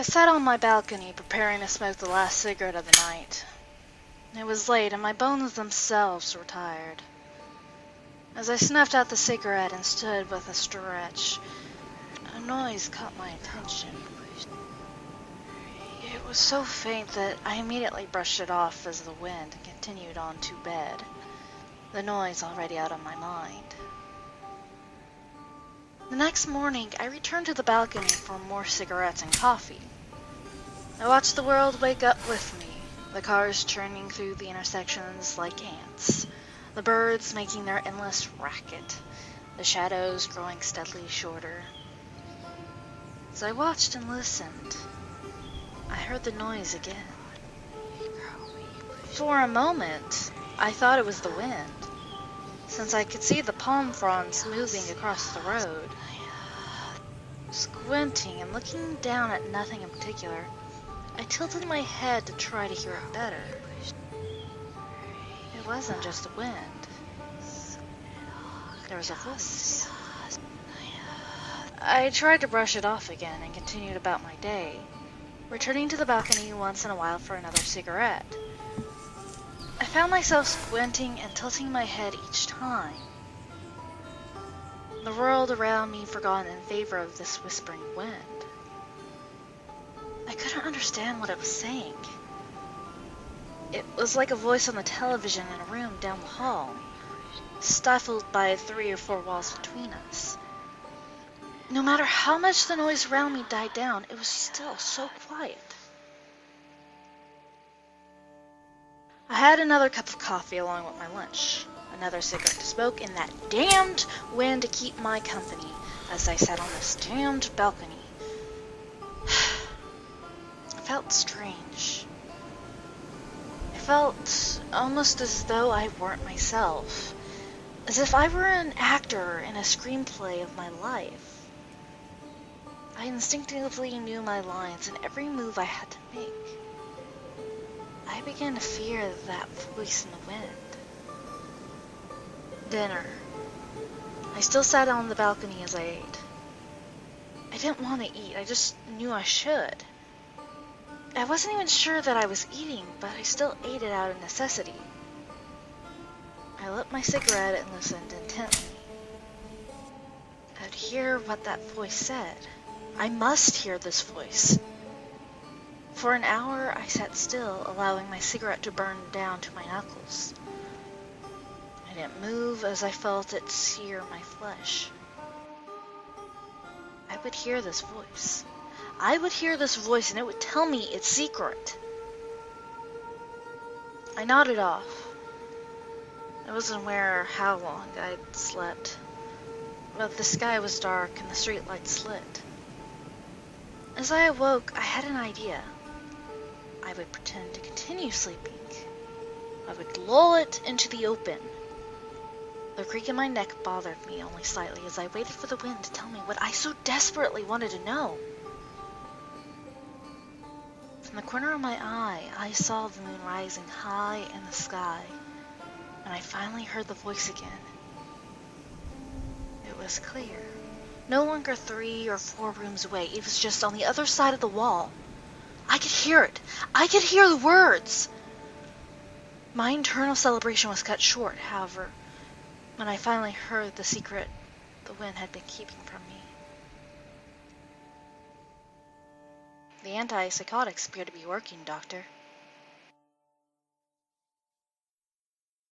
I sat on my balcony preparing to smoke the last cigarette of the night. It was late and my bones themselves were tired. As I snuffed out the cigarette and stood with a stretch, a noise caught my attention. It was so faint that I immediately brushed it off as the wind and continued on to bed, the noise already out of my mind. The next morning, I returned to the balcony for more cigarettes and coffee. I watched the world wake up with me, the cars churning through the intersections like ants, the birds making their endless racket, the shadows growing steadily shorter. As I watched and listened, I heard the noise again. For a moment, I thought it was the wind, since I could see the palm fronds moving across the road. Squinting and looking down at nothing in particular, I tilted my head to try to hear it better. It wasn't just the wind. There was a voice. I tried to brush it off again and continued about my day, returning to the balcony once in a while for another cigarette. I found myself squinting and tilting my head each time. The world around me forgot in favor of this whispering wind. I couldn't understand what it was saying. It was like a voice on the television in a room down the hall, stifled by 3 or 4 walls between us. No matter how much the noise around me died down, it was still so quiet. I had another cup of coffee along with my lunch, another cigarette to smoke, and that damned wind to keep my company as I sat on this damned balcony. I felt strange. I felt almost as though I weren't myself, as if I were an actor in a screenplay of my life. I instinctively knew my lines and every move I had to make. I began to fear that voice in the wind. Dinner. I still sat on the balcony as I ate. I didn't want to eat, I just knew I should. I wasn't even sure that I was eating, but I still ate it out of necessity. I lit my cigarette and listened intently. I'd hear what that voice said. I must hear this voice. For an hour I sat still, allowing my cigarette to burn down to my knuckles. I didn't move as I felt it sear my flesh. I would hear this voice. I would hear this voice and it would tell me its secret. I nodded off. I wasn't aware how long I'd slept, but the sky was dark and the streetlights lit. As I awoke, I had an idea. I would pretend to continue sleeping. I would lull it into the open. The creak in my neck bothered me only slightly as I waited for the wind to tell me what I so desperately wanted to know. From the corner of my eye, I saw the moon rising high in the sky, and I finally heard the voice again. It was clear. No longer 3 or 4 rooms away, it was just on the other side of the wall. I could hear it. I could hear the words. My internal celebration was cut short, however, when I finally heard the secret the wind had been keeping from me. The antipsychotics appear to be working, Doctor.